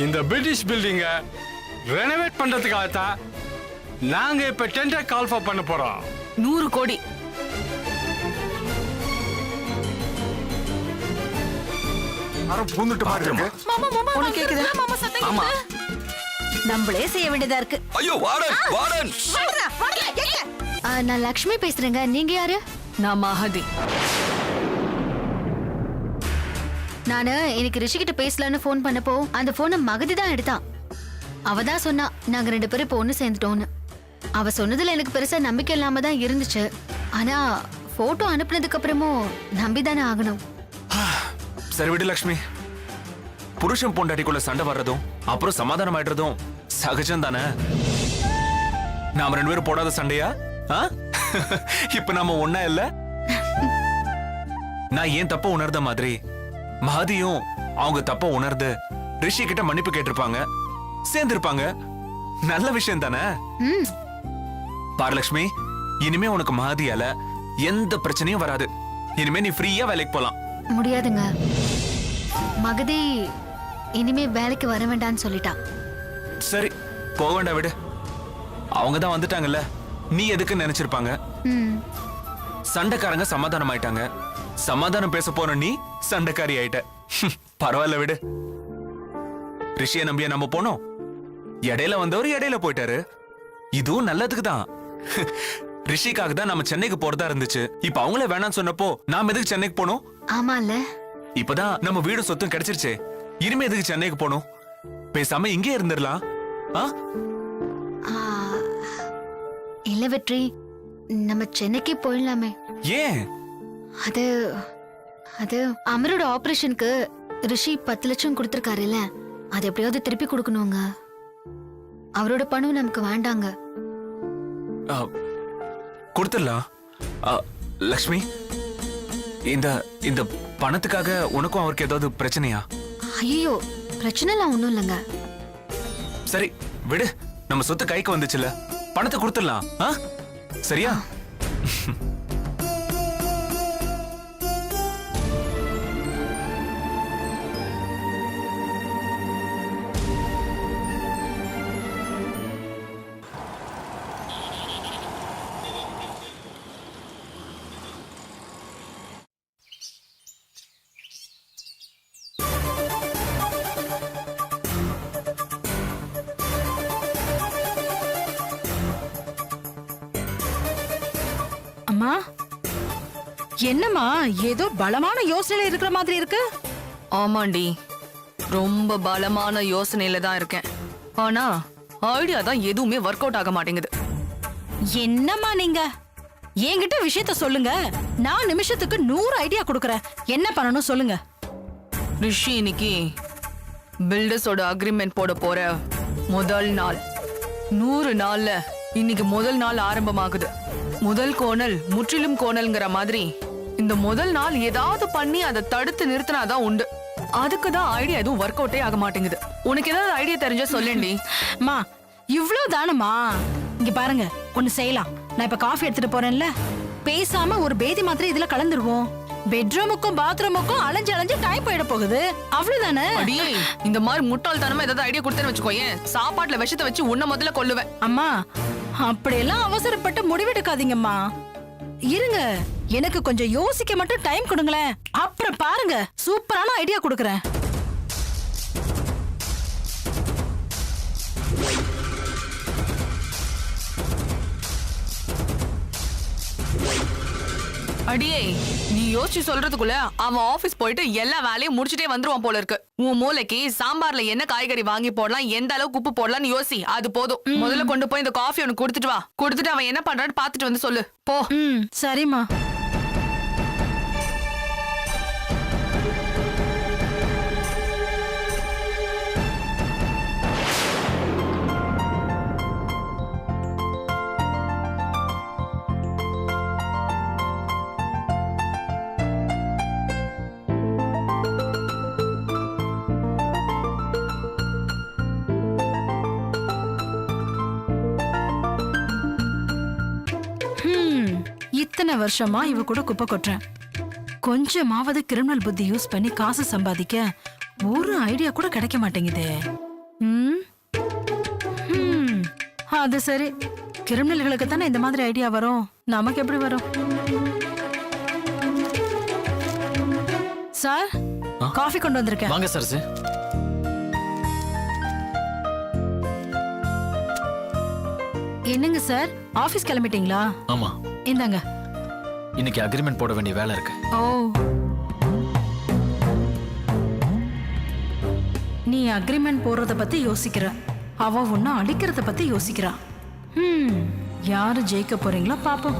இந்த பிரிட்டிஷ் பில்டிங்க ரெனோவேட் பண்றதுக்காக தான் நாங்க இப்ப டெண்டர் கால்ஃபர் பண்ண போறோம். 100 கோடி. பூந்துட்டு பாருங்க. மாமா மாமா உனக்கு கேக்குதா? மாமா சத்தம் ஆமா. நம்மளே செய்ய வேண்டியதா இருக்கு. ஐயோ வார்டன் வார்டன். நான் லக்ஷ்மி பேசுறேங்க. நீங்க யாரு? நான் மகதி. நானு இன்னைக்கு ரிஷி கிட்ட பேசலான்னு போன் பண்ணப்போ அந்த போனை மகதி தான் எடுத்தான். அவ தான் சொன்னா நாங்க 2 பேரும் இப்போ ஒண்ணு சேர்ந்துட்டோம்னு. அவ சொன்னதுல எனக்கு பெருசா நம்பிக்கை இல்லாம தான் இருந்துச்சு. ஆனா போட்டோ அனுப்புனதுக்கு அப்புறமும் நம்பிதானே ஆகணும். சரி விடு லக்ஷ்மி. புருஷன் பொண்டாட்டிக்குள்ள சண்டை வர்றதும் அப்புறம் சமாதானம் ஆயிடுறதும் சகஜம் தானே. நாம 2 பேரும் போடாத சண்டையா? இப்ப நாம ஒண்ணா இல்ல. நான் ஏன் தப்ப உணர்ந்த மாதிரி மகதியும் அவங்க தப்ப உணர்ந்து ரிஷி கிட்ட மன்னிப்பு கேட்டிருப்பாங்க, சேர்ந்திருப்பாங்க. நல்ல விஷயம் தானே. பாரலட்சுமி, இனிமே உனக்கு மகதியால எந்த பிரச்சனையும் வராது. இனிமே நீ ஃப்ரீயா வேலைக்கு போலாம். முடியாதுங்க. மகதி இனிமே வேலைக்கு வர வேண்டாம்னு சொல்லிட்டா. சரி போக வேண்டாம் விடு. அவங்க தான் வந்துட்டாங்கல்ல, நீ எதுக்கு நினைச்சிருப்பாங்க. சண்டைக்காரங்க சமாதானம் ஆயிட்டாங்க. சமாதானம் பேச போன நீ சண்டைக்காரி ஆயிட்ட. பரவாயில்ல விடு. ரிஷிய நம்பிய நம்ம போனோம். இடையில வந்தவர் இடையில போயிட்டாரு. இதுவும் நல்லதுக்கு தான். ரிஷிக்காக தான் நம்ம சென்னைக்கு போறதா இருந்துச்சு. இப்ப அவங்கள வேணாம்னு சொன்னப்போ நாம எதுக்கு சென்னைக்கு போனோம்? ஆமால. இப்பதான் நம்ம வீடு சொத்தும் கிடைச்சிருச்சே. இனிமே எதுக்கு சென்னைக்கு போனோம்? பேசாம இங்கே இருந்துடலாம். இல்ல வெற்றி, நம்ம சென்னைக்கு போயிடலாமே. ஏன்? அது அது அமரோட ஆபரேஷனுக்கு ரிஷி 10 லட்சம் கொடுத்திருக்காருல்ல, அது எப்படியாவது திருப்பி கொடுக்கணுங்க. அவரோட பணம் நமக்கு வேண்டாங்க. கொடுத்துடலாம். லக்ஷ்மி, இந்த இந்த பணத்துக்காக உனக்கும் அவருக்கு ஏதாவது பிரச்சனையா? ஐயோ, பிரச்சனை எல்லாம் ஒண்ணும் இல்லைங்க. சரி விடு. நம்ம சொத்து கைக்கு வந்துச்சுல, பணத்தை கொடுத்துடலாம். சரியா? அம்மா, என்னம்மா ஏதோ பலமான யோசனையில இருக்கிற மாதிரி இருக்கு? ஆமாண்டி, ரொம்ப பலமான யோசனையில தான் இருக்கேன். ஆனா ஐடியா தான் எதுவுமே ஒர்க் அவுட் ஆக மாட்டேங்குது. என்னம்மா நீங்க என்கிட்ட விஷயத்த சொல்லுங்க. நான் நிமிஷத்துக்கு 100 ஐடியா கொடுக்கறேன். என்ன பண்ணணும் சொல்லுங்க. ரிஷி இன்னைக்கு பில்டர்ஸோட அக்ரிமெண்ட் போட போற முதல் நாள். 100 நாள்ல இன்னைக்கு முதல் நாள் ஆரம்பமாகுது. முதல் கோணல் முற்றிலும் கோணல்ங்கிற மாதிரி இந்த முதல் நாள் ஏதாவது பண்ணி அதை தடுத்து நிறுத்தினாதான் உண்டு. அதுக்குதான் ஐடியா எதுவும் ஒர்க் அவுட்டே ஆக மாட்டேங்குது. உனக்கு ஏதாவது ஐடியா தெரிஞ்சா சொல்லேண்டி. அம்மா, இவ்ளோ தானம்மா? இங்க பாருங்க, ஒண்ணு செய்யலாம். நான் இப்ப காஃபி எடுத்துட்டு போறேன்ல, பேசாம ஒரு பேதி மாத்திரை இதுல கலந்துருவோம். பெட்ரூமுக்கும் பாத்ரூமுக்கும் அலைஞ்சு அலைஞ்சு டைம் போயிட போகுது. அவ்வளவுதானே? அடியே, இந்த மாதிரி முட்டாள்தனமா ஏதாவது ஐடியா கொடுத்தேன்னு வச்சுக்கோயேன், சாப்பாட்டுல விஷத்தை வச்சு உன்ன முதல்ல கொல்லுவேன். அம்மா, அப்படியெல்லாம் அவசரப்பட்டு முடிவெடுக்காதீங்கம்மா. இருங்க, எனக்கு கொஞ்சம் யோசிக்க மட்டும் டைம் கொடுங்களேன். அப்புறம் பாருங்க, சூப்பரான ஐடியா கொடுக்கறேன். அடியே, நீ யோசிச்சு சொல்றதுக்குள்ள அவன் ஆபீஸ் போயிட்டு எல்லா வேலையும் முடிச்சுட்டே வந்துருவான் போல இருக்கு. உன் மூளைக்கு சாம்பார்ல என்ன காய்கறி வாங்கி போடலாம், எந்த அளவுக்கு உப்பு போடலாம்னு யோசி. அது போதும். முதல்ல கொண்டு போய் இந்த காஃபி ஒன்னு கொடுத்துட்டு வா. கொடுத்துட்டு அவன் என்ன பண்றான்னு பாத்துட்டு வந்து சொல்லு போ. சரிம்மா. இத்தனை வருஷமா இவ கூட குப்பை கொட்டுறேன். கொஞ்சமாவது கிரிமினல் புத்தி யூஸ் பண்ணி காசு சம்பாதிக்க ஒரு ஐடியா கூட கிடைக்க மாட்டேங்குதே. ம்? ம். அது சரி, கிரிமினல்களுக்கு தானே இந்த மாதிரி ஐடியா வரும், நமக்கு எப்படி வரும்? சார், காஃபி கொண்டு வந்திருக்கேன். வாங்க சரசு. என்னங்க சார், ஆபீஸ் கிளம்பிட்டீங்களா? ஆமா, இந்தாங்க. இன்னைக்கு அக்ரிமெண்ட் போட வேண்டிய வேலை இருக்கு. ஓ, நீ அக்ரிமெண்ட் போடுறத பத்தி யோசிக்கிற, அவ ஒன்னும் அடிக்கிறத பத்தி யோசிக்கிறா. யாரு ஜெயிக்க போறீங்களோ பாப்போம்.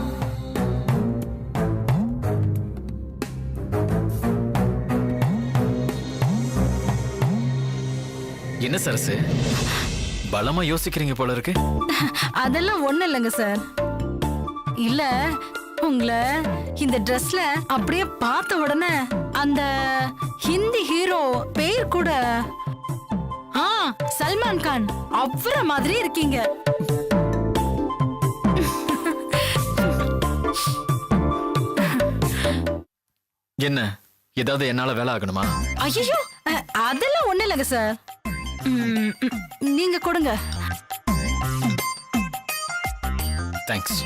என்ன சரசு, பலமா யோசிக்கிறீங்க போல இருக்கு. அதெல்லாம் ஒண்ணு இல்லைங்க சார். இல்ல, உங்களை இந்த ட்ரெஸ்ல அப்படியே பார்த்த உடனே அந்த ஹிந்தி ஹீரோ பேர் கூட சல்மான் கான் அவர மாதிரி இருக்கீங்க. என்ன, ஏதாவது என்னால வேலை ஆகணுமா? ஐயோ, அதெல்லாம் ஒண்ணு இல்லைங்க சார். நீங்க கொடுங்க. தேங்க்ஸ்.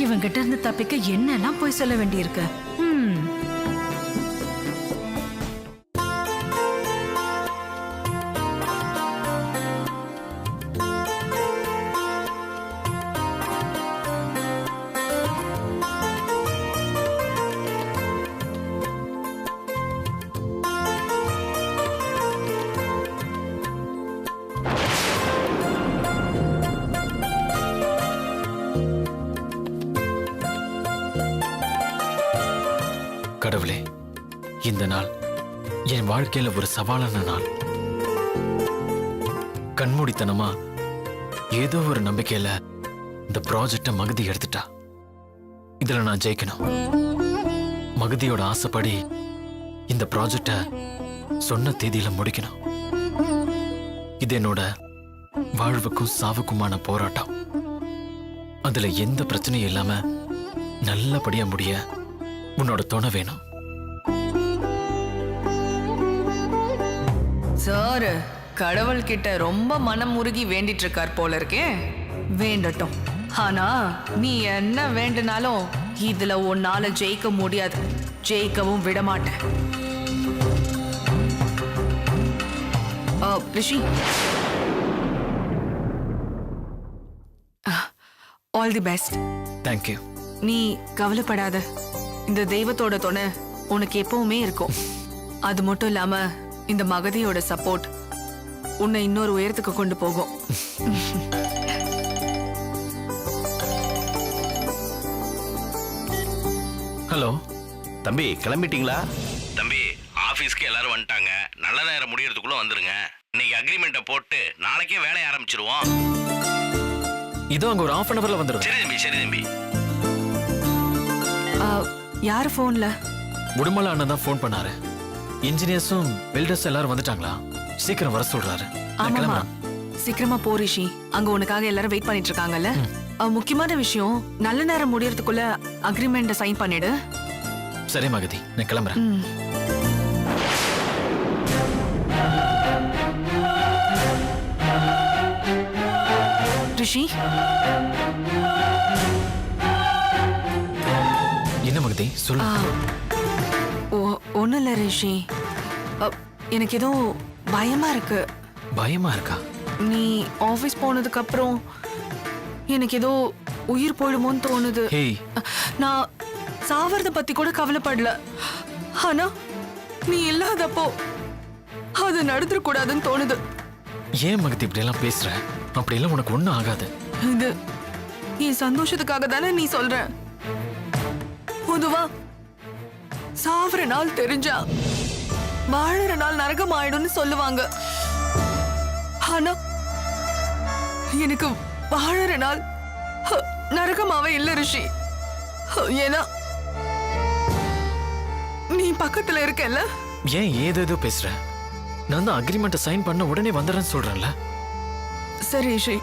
இவங்கிட்ட இருந்து தப்பிக்க என்னெல்லாம் போய் சொல்ல வேண்டியிருக்கு. கடவுளே, இந்த நாள் என் வாழ்க்கையில ஒரு சவாலான நாள். கண்மூடித்தனமா ஏதோ ஒரு நம்பிக்கையில இந்த ப்ராஜெக்ட மகதி எடுத்துட்டா. இதுல நான் ஜெயிக்கணும். மகதியோட ஆசைப்படி இந்த ப்ராஜெக்ட சொன்ன தேதியில முடிக்கணும். இது என்னோட வாழ்வுக்கும் சாவுக்குமான போராட்டம். அதுல எந்த பிரச்சனையும் இல்லாம நல்லபடியா முடிய உன்னோட துணை வேணும். சார், கடவுள் கிட்ட ரொம்ப மனம் முருகி வேண்டிட்டு இருக்கார் போல இருக்கே. வேண்டட்டும். ஆனா நீ என்ன வேண்டுனாலும் இதுல உன்னால ஜெயிக்க முடியாது, ஜெயிக்கவும் விட மாட்டேன். ரிஷி, ஆல் தி பெஸ்ட். தேங்க்யூ. நீ கவலைப்படாத, இந்த தெய்வத்தோட துணை உனக்கு எப்பவுமே இருக்கும். அது மட்டும் இல்லாம இந்த மகதியோட சப்போர்ட் உன்னை இன்னொரு உயரத்துக்கு கொண்டு போகும். ஹலோ தம்பி, கிளம்பிட்டீங்களா? தம்பி, ஆபீஸ்க்கு எல்லாரும் வந்துட்டாங்க. நல்ல நேரம் முடியறதுக்குள்ள வந்துருங்க. இன்னைக்கு அக்ரிமெண்ட்டை போட்டு நாளைக்கே வேலையை ஆரம்பிச்சிருவோம். இதோ அங்க ஒரு half an hourல வந்துருவேன். சரி தம்பி, சரி தம்பி. யாரு போன்ல? உடுமலை அண்ணன் தான் ஃபோன் பண்ணாரு. இன்ஜினியர்ஸும் பில்டர்ஸ் எல்லாரும் வந்துட்டாங்களா? சீக்கிரம் வர சொல்றாரு. நான் ஆமாமா, கிளம்புறேன். சீக்கிரமா போ ரிஷி. அங்க உனக்காக எல்லாரும் வெயிட் பண்ணிட்டு இருக்காங்கல்ல. முக்கியமான விஷயம், நல்ல நேரம் முடியறதுக்குள்ள அக்ரிமெண்ட சைன் பண்ணிடு. சரி மகதி, நான் கிளம்புறேன். ரிஷி, என்ன மகதி, சொல்லு. ஒன்னும் இல்ல ரிஷி, எனக்கு ஏதோ பயமா இருக்கு. பயமா இருக்கா? நீ ஆபீஸ் போனதுக்கு அப்புறம் எனக்கு ஏதோ உயிர் போயிடுமோன்னு தோணுது. ஹேய், நான் சாவறத பத்தி கூட கவலைப்படல. ஆனா நீ இல்லாதப்போ அது நடந்துட கூடாதுன்னு தோணுது. ஏன் மகதி இப்படி எல்லாம் பேசுற? அப்படி எல்லாம் உனக்கு ஒண்ணும் ஆகாது. இது என் சந்தோஷத்துக்காக தானே நீ சொல்ற. பொதுவா சாவற நாள் தெரிஞ்சா வாழற நாள் நரகம் ஆயிடும்னு சொல்லுவாங்க. ஆனா எனக்கு வாழற நாள் நரகமாவே இல்ல ரிஷி. ஏன்னா நீ பக்கத்துல இருக்கல்ல. ஏன் ஏதேதோ பேசுற? நான் தான் அக்ரிமெண்ட்டை சைன் பண்ண உடனே வந்துடுறேன்னு சொல்றேன்ல. சரி ரிஷி,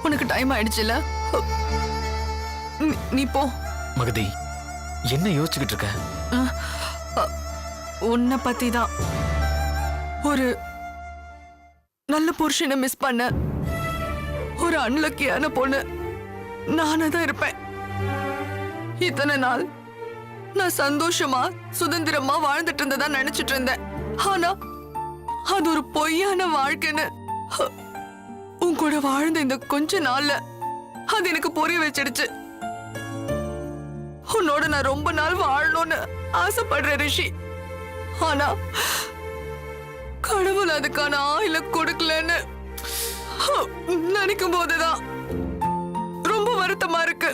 உனக்கு டைம் ஆயிடுச்சுல, நீ போ. மகதி, என்ன யோசிச்சுக்கிட்டு இருக்க? உன்னை பத்தி தான். ஒரு நல்ல புருஷனை மிஸ் பண்ண ஒரு அன்லக்கியான பொண்ணு நானே தான் இருப்பேன். இத்தனை நாள் நான் சந்தோஷமா சுதந்திரமா வாழ்ந்துட்டு இருந்ததா நினைச்சிட்டு இருந்தேன். ஆனா அது ஒரு பொய்யான வாழ்க்கைன்னு உன் கூட வாழ்ந்த இந்த கொஞ்ச நாள்ல அது எனக்கு புரிய வச்சிடுச்சு. உன்னோட நான் ரொம்ப நாள் வாழணும்னு ஆசைப்படுறேன் ரிஷி. ஆனா கடவுள் அதுக்கான ஆயில கொடுக்கலன்னு நினைக்கும் போதுதான் ரொம்ப வருத்தமா இருக்கு.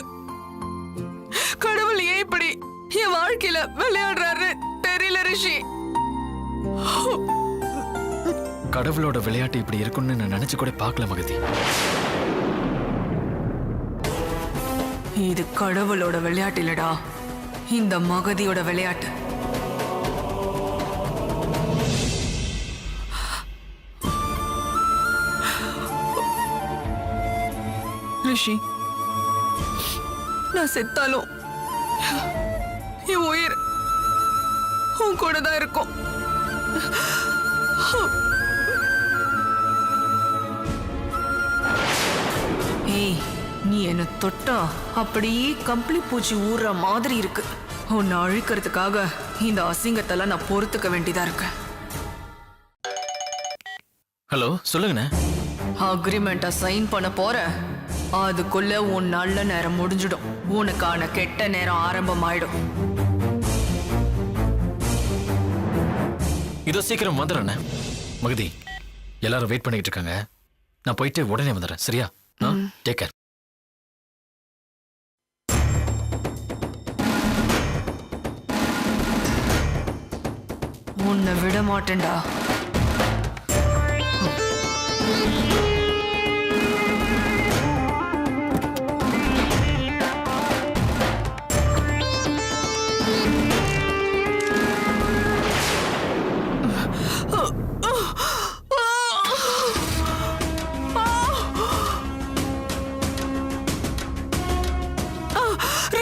கடவுள் ஏன் இப்படி என் வாழ்க்கையில விளையாடுறாரு தெரியல ரிஷி. கடவுளோட விளையாட்டு இப்படி இருக்கும்னு நான் நினைச்சு கூட பார்க்கல மகதி. இது கடவுளோட விளையாட்டு இல்லடா, இந்த மகதியோட விளையாட்டு. ரிஷி, நான் செத்தாலும் என் உயிர் உன் கூட தான் இருக்கும். ஏய், நீ என்ன தொட்டா அப்படியே கம்பளி பூச்சி ஊறுற மாதிரி இருக்கு. உன்னை அழிக்கிறதுக்காக இந்த அசிங்கத்தெல்லாம் நான் பொறுத்துக்க வேண்டியதா இருக்கு. ஹலோ, சொல்லுங்கண்ணே. அக்ரிமெண்ட்டை சைன் பண்ண போற, அதுக்குள்ள உன் நல்ல நேரம் முடிஞ்சிடும். உனக்கான கெட்ட நேரம் ஆரம்பமாயிடும். இதோ சீக்கிரம் வந்துடுறேண்ணே. மகதி, எல்லாரும் வெயிட் பண்ணிட்டு இருக்காங்க. நான் போயிட்டு உடனே வந்துடுறேன். சரியா? Take care. உன்னை விட மாட்டேன்டா.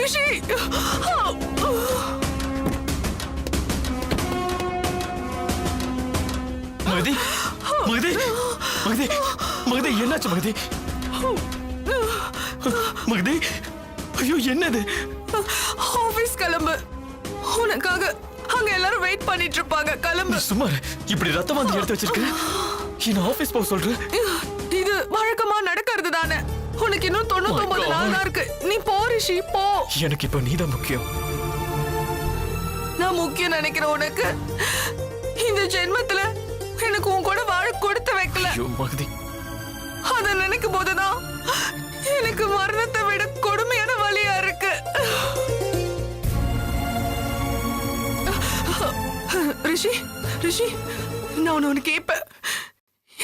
ரிஷி, மகதி, மகதி, மகதி, மகதி, என்னாச்சு மகதி? மகதி, ஐயோ, என்னது? ஆபீஸ் கிளம்பு. உனக்காக அங்க எல்லாரும் வெயிட் பண்ணிட்டு இருப்பாங்க. கிளம்பு. சுமார் இப்படி ரத்தம் வந்து எடுத்து வச்சிருக்க. என்ன ஆபீஸ் போக சொல்ற? இது வழக்கமா நடக்கிறது தானே. உனக்கு இன்னும் 99 நாள் தான் இருக்கு. நீ போ ரிஷி, போ. எனக்கு இப்ப நீதான் முக்கியம். நான் முக்கியம் நினைக்கிற உனக்கு இந்த ஜென்மத்துல எனக்கு உன் கூட வாழ கொடுத்து வைக்கல. ஐயோ மகதி, அத நினைக்கும் போதுதான் எனக்கு மரணத்தை விட கொடுமையான வலியா இருக்கு. ரிஷி, ரிஷி, நான் உனக்கு கேட்பேன்.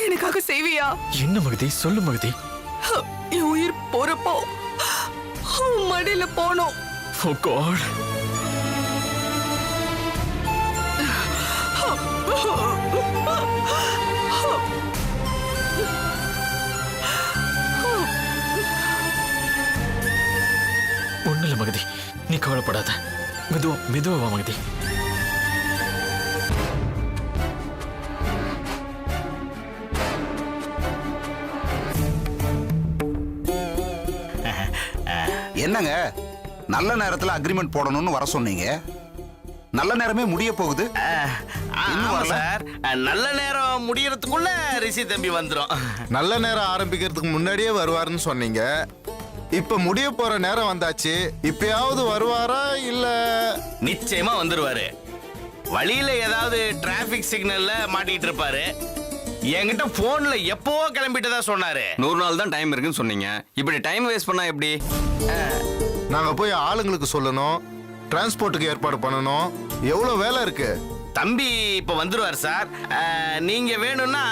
எனக்காக செய்வியா? என்ன மகதி, சொல்லு மகதி. என் உயிர் போறப்போ உன் மடியில போனோம். Oh God. ஒண்ணுல மகதி, நீ கவலைப்படாத. மெதுவா மெதுவா வா மகதி. என்னங்க, நல்ல நேரத்துல அக்ரிமெண்ட் போடணும்னு வர சொன்னீங்க. நல்ல நேரமே முடிய போகுது. இன்னும் ஆமா வரல? சார், நல்ல நேரம் முடியறதுக்குள்ள ரிஷி தம்பி வந்துரும். நல்ல நேரம் ஆரம்பிக்கிறதுக்கு முன்னாடியே வருவாருன்னு சொன்னீங்க. இப்ப முடிய போற நேரம் வந்தாச்சு. இப்பயாவது வருவாரா இல்ல? நிச்சயமா வந்துருவாரு. வழியில ஏதாவது டிராபிக் சிக்னல்ல மாட்டிட்டு இருப்பாரு. என்கிட்ட போன்ல எப்பவோ கிளம்பிட்டு தான் சொன்னாரு. 100 நாள் தான் டைம் இருக்குன்னு சொன்னீங்க. இப்படி டைம் வேஸ்ட் பண்ணா எப்படி? நாங்க போய் ஆளுங்களுக்கு சொல்லணும், டிரான்ஸ்போர்ட்டுக்கு ஏற்பாடு பண்ணணும். எவ்வளவு வேலை இருக்கு. தம்பி இப்ப வந்துருவார் சார். நீங்க வேணும்னா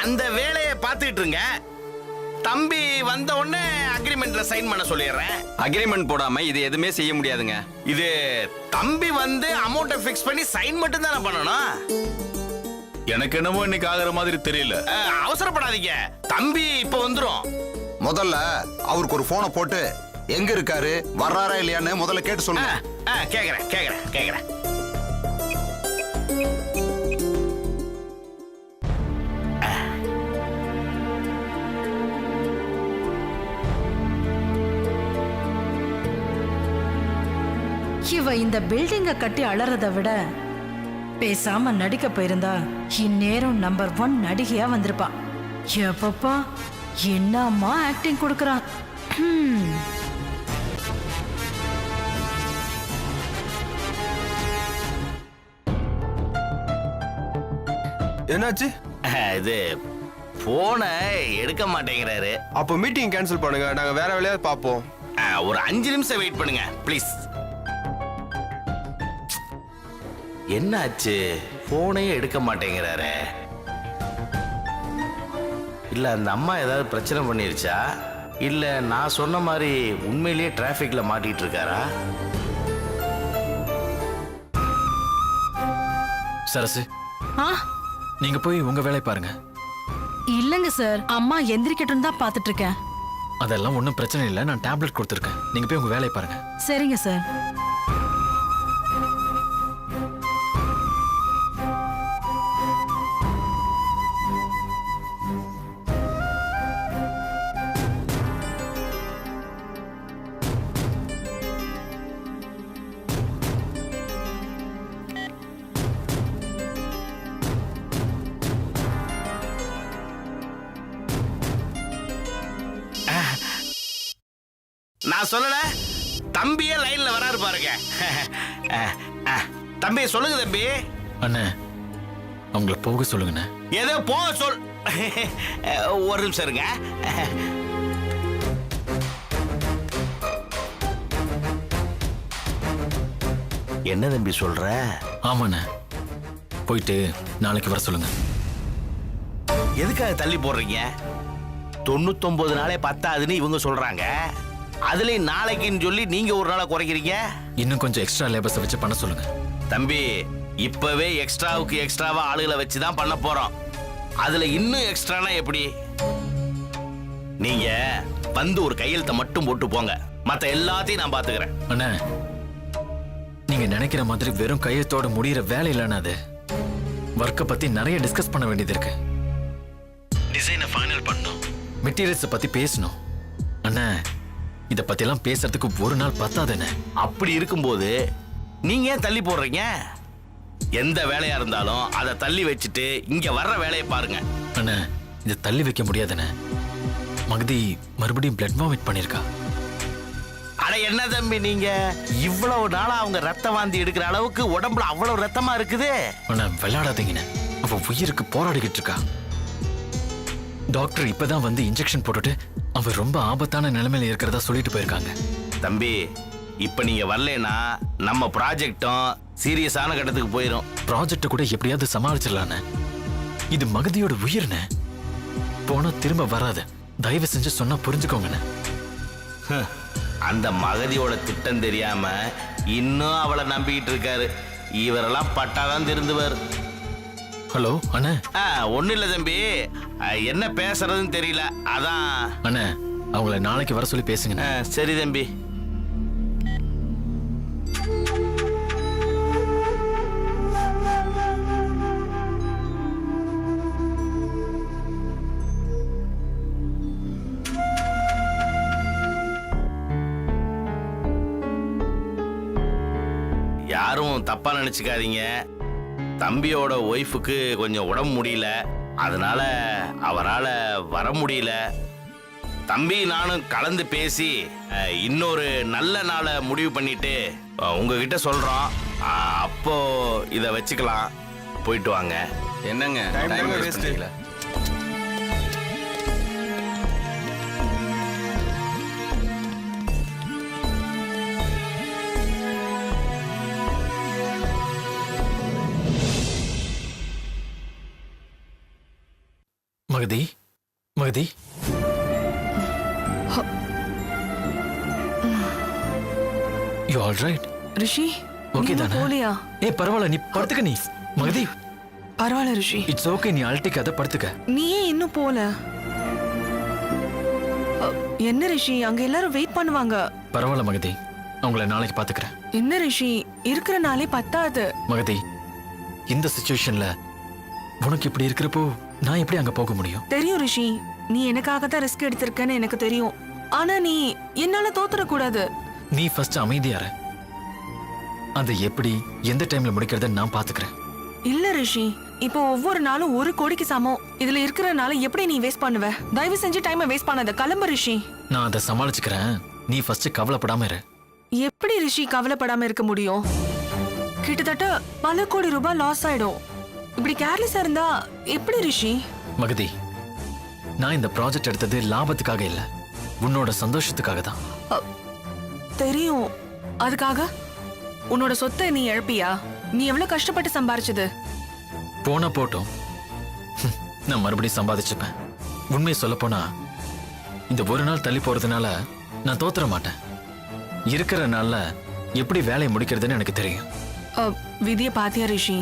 அந்த வேலையை பார்த்துட்டு இருங்க. தம்பி வந்த உடனே அக்ரிமெண்ட்ல சைன் பண்ண சொல்லிடுறேன். அக்ரிமெண்ட் போடாம இது எதுவுமே செய்ய முடியாதுங்க. இது தம்பி வந்து அமௌண்ட்டை ஃபிக்ஸ் பண்ணி சைன் மட்டும் தானே பண்ணணும். எனக்கு என்னமோ இன்னைக்கு ஆகிற மாதிரி தெரியல. அவசரப்படாதீங்க, தம்பி இப்ப வந்துரும். முதல்ல அவருக்கு ஒரு போனை போட்டு எங்க இருக்காரு வர்றாரா இல்லையான்னு முதல்ல கேட்டு சொல்லுங்க. கேக்குறேன். இவ இந்த பில்டிங்க கட்டி அலறத விட பேசாம நடிக்க போயிருந்தா இந்நேரம் நம்பர் 1 நடிகையா வந்திருப்பா. எப்பப்பா என்னம்மா ஆக்டிங் கொடுக்கறான். என்னாச்சு? இது போனை எடுக்க மாட்டேங்கிறாரு. அப்போ மீட்டிங் கேன்சல் பண்ணுங்க, நாங்க வேற வேலையாவது பாப்போம். ஒரு 5 நிமிஷம் வெயிட் பண்ணுங்க ப்ளீஸ். என்னாச்சு, போனையே எடுக்க மாட்டேங்கிறாரு? இல்ல அந்த அம்மா ஏதாவது பிரச்சனை பண்ணிருச்சா, இல்ல நான் சொன்ன மாதிரி உண்மையிலேயே டிராபிக்ல மாட்டிட்டு இருக்காரா? சரசு, ஆ நீங்க போய் உங்க வேலையை பாருங்க. இல்லங்க சார், அம்மா எந்திரிக்கட்டும் தான் பாத்துட்டு இருக்கேன். அதெல்லாம் ஒன்றும் பிரச்சனை இல்லை, நான் டேப்லெட் கொடுத்துருக்கேன். நீங்க போய் உங்க வேலையை பாருங்க. சரிங்க சார். நான் சொல்லல, தம்பியே லைன்ல வராரு பாருங்க. தம்பி சொல்லுங்க தம்பி. அண்ணே, அவங்கள போக சொல்லுங்கண்ணே. ஏதோ போக சொல். ஒரு நிமிஷம் இருங்க. என்ன தம்பி சொல்ற? ஆமாண்ணே, போயிட்டு நாளைக்கு வர சொல்லுங்க. எதுக்காக தள்ளி போடுறீங்க? 99 நாளே பத்தாதுன்னு இவங்க சொல்றாங்க. அதுலயும் நாளைக்குன்னு சொல்லி நீங்க ஒரு நாளை குறைக்கிறீங்க. இன்னும் கொஞ்சம் எக்ஸ்ட்ரா லேபர்ஸை வச்சு பண்ண சொல்லுங்க. தம்பி, இப்பவே எக்ஸ்ட்ராவுக்கு எக்ஸ்ட்ராவா ஆளுகளை வச்சு தான் பண்ண போறோம். அதுல இன்னும் எக்ஸ்ட்ரானா எப்படி? நீங்க வந்து ஒரு கையெழுத்தை மட்டும் போட்டு போங்க, மத்த எல்லாத்தையும் நான் பாத்துக்கிறேன். அண்ணே, நீங்க நினைக்கிற மாதிரி வெறும் கையத்தோட முடியிற வேலை இல்லைன்னா அது ஒர்க்கை பத்தி நிறைய டிஸ்கஸ் பண்ண வேண்டியது இருக்கு. டிசைனை ஃபைனல் பண்ணணும், மெட்டீரியல்ஸை பத்தி பேசணும். அண்ணா, இத பத்தி எல்லாம் பேசுறதுக்கு ஒரு நாள் பத்தாதுண்ணே. அப்படி இருக்கும்போது நீங்க ஏன் தள்ளி போடுறீங்க? எந்த வேலையா இருந்தாலும் அதை தள்ளி வச்சுட்டு இங்க வர்ற வேலையை பாருங்க. அண்ணா, இதை தள்ளி வைக்க முடியாதுண்ணே. மகதி மறுபடியும் பிளட் வாமிட் பண்ணிருக்கா. அட என்ன தம்பி நீங்க, இவ்வளவு நாளா அவங்க ரத்த வாந்தி எடுக்கிற அளவுக்கு உடம்புல அவ்வளவு ரத்தமா இருக்குது. அண்ணா, விளையாடாதீங்கண்ணே. அவ உயிருக்கு போராடிக்கிட்டு இருக்கா. டாக்டர் இப்பதான் வந்து இன்ஜெக்ஷன் போட்டுட்டு அவ ரொம்ப ஆபத்தான நிலைமையில இருக்கிறதா சொல்லிட்டு போயிருக்காங்க. தம்பி, இப்ப நீங்க வரலனா நம்ம ப்ராஜெக்டும் சீரியஸான கட்டத்துக்கு போயிடும். ப்ராஜெக்ட் கூட எப்படியாவது சமாளிச்சிடலான்னு. இது மகதியோட உயிர்னு, போனா திரும்ப வராது. தயவு செஞ்சு சொன்னா புரிஞ்சுக்கோங்கண்ணே. அந்த மகதியோட திட்டம் தெரியாம இன்னும் அவளை நம்பிக்கிட்டு இருக்காரு. இவரெல்லாம் பட்டாதான் திருந்துவார். ஹலோ அண்ணே. ஒன்னும் இல்ல தம்பி, என்ன பேசுறதுன்னு தெரியல, அதான். அண்ணே, அவங்கள நாளைக்கு வர சொல்லி பேசுங்க. சரி தம்பி. யாரும் தப்பா நினைச்சுக்காதீங்க. தம்பியோட ஒய்ஃபுக்கு கொஞ்சம் உடம்பு முடியல, அதனால அவரால் வர முடியல. தம்பி நானும் கலந்து பேசி இன்னொரு நல்ல நாளை முடிவு பண்ணிட்டு உங்ககிட்ட சொல்றோம். அப்போ இதை வச்சுக்கலாம். போயிட்டு வாங்க. என்னங்க டைம் வேஸ்ட் இல்ல. Magathi, Magathi, you all right? Rishi, okay தானே? போலியா? ஏ பரவாயில்ல, நீ படுத்துக்க. நீ மகதி, பரவாயில்ல ரிஷி. இட்ஸ் ஓகே, நீ அழட்டிக்காத, படுத்துக்க. நீ ஏன் இன்னும் போல? என்ன ரிஷி, அங்க எல்லாரும் வெயிட் பண்ணுவாங்க. பரவாயில்ல மகதி, அவங்கள நாளைக்கு பாத்துக்கிறேன். என்ன ரிஷி, இருக்கிற நாளே பத்தாது. மகதி, இந்த சிச்சுவேஷன்ல உனக்கு இப்படி இருக்கிறப்போ நான் எப்படி அங்க போக முடியும்? தெரியும் ரிஷி, நீ எனக்காக தான் ரிஸ்க் எடுத்திருக்கன்னு எனக்கு தெரியும். ஆனா நீ என்னால தோத்துறக்கூடாது. நீ ஃபர்ஸ்ட் அமைதியா இரு. அதை எப்படி எந்த டைம்ல முடிக்கிறத நான் பாத்துக்கிறேன். இல்ல ரிஷி, இப்போ ஒவ்வொரு நாளும் 1 கோடிக்கு சமம். இதுல இருக்கிறனால எப்படி நீ வேஸ்ட் பண்ணுவ? தயவு செஞ்சு டைமை வேஸ்ட் பண்ணாத, கிளம்பு ரிஷி. நான் அதை சமாளிச்சுக்கிறேன், நீ ஃபர்ஸ்ட் கவலைப்படாம இரு. எப்படி ரிஷி கவலைப்படாம இருக்க முடியும்? கிட்டத்தட்ட பல கோடி ரூபாய் லாஸ் ஆயிடும். இப்படி கேர்லெஸ்ஸா இருந்தா எப்படி ரிஷி? மகதி, நான் இந்த ப்ராஜெக்ட் எடுத்தது லாபத்துக்காக இல்ல, உன்னோட சந்தோஷத்துக்காக தான். தெரியும். அதுக்காக உன்னோட சொத்தை நீ இழப்பியா? நீ எவ்வளவு கஷ்டப்பட்டு சம்பாரிச்சது? போனா போட்டோம், நான் மறுபடியும் சம்பாதிச்சுப்பேன். உண்மையை சொல்ல போனா இந்த ஒரு நாள் தள்ளி போறதுனால நான் தோத்துற மாட்டேன். இருக்கிற நாள்ல எப்படி வேலையை முடிக்கிறதுன்னு எனக்கு தெரியும். விதிய பாத்தியா ரிஷி?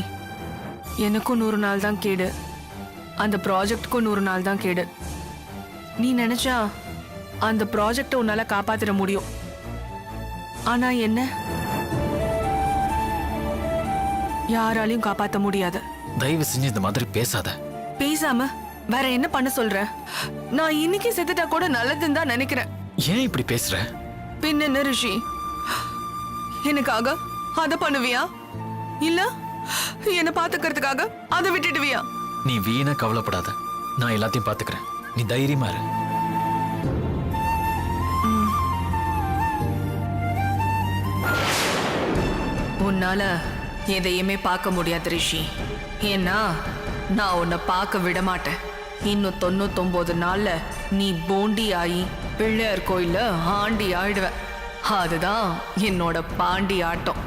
எனக்கும் 100 நாள் தான் கேடு, அந்த ப்ராஜெக்டுக்கும் 100 நாள் தான் கேடு. நீ நினைச்சா அந்த ப்ராஜெக்டை உன்னால காப்பாத்திட முடியும். ஆனா என்ன, யாராலையும் காப்பாத்த முடியாது. தயவு செஞ்சு இந்த மாதிரி பேசாத. பேசாம வேற என்ன பண்ண சொல்ற? நான் இன்னைக்கு செத்துட்டா கூட நல்லதுன்னு தான் நினைக்கிறேன். ஏன் இப்படி பேசுற? பின்ன என்ன ரிஷி, எனக்காக அத பண்ணுவியா? இல்ல என்ன பாத்துக்கிறதுக்காக அதை விட்டுடுவியா? நீ வீணா கவலைப்படாத, நான் எல்லாத்தையும் பாத்துக்கிறேன். நீ தைரியமா இரு. உன்னால எதையுமே பார்க்க முடியாது ரிஷி. ஏன்னா நான் உன்னை பார்க்க விட மாட்டேன். இன்னும் 99 நாள்ல நீ போண்டி ஆகி பிள்ளையார் கோயில்ல ஆண்டி ஆயிடுவ. அதுதான் என்னோட பாண்டி ஆட்டம்.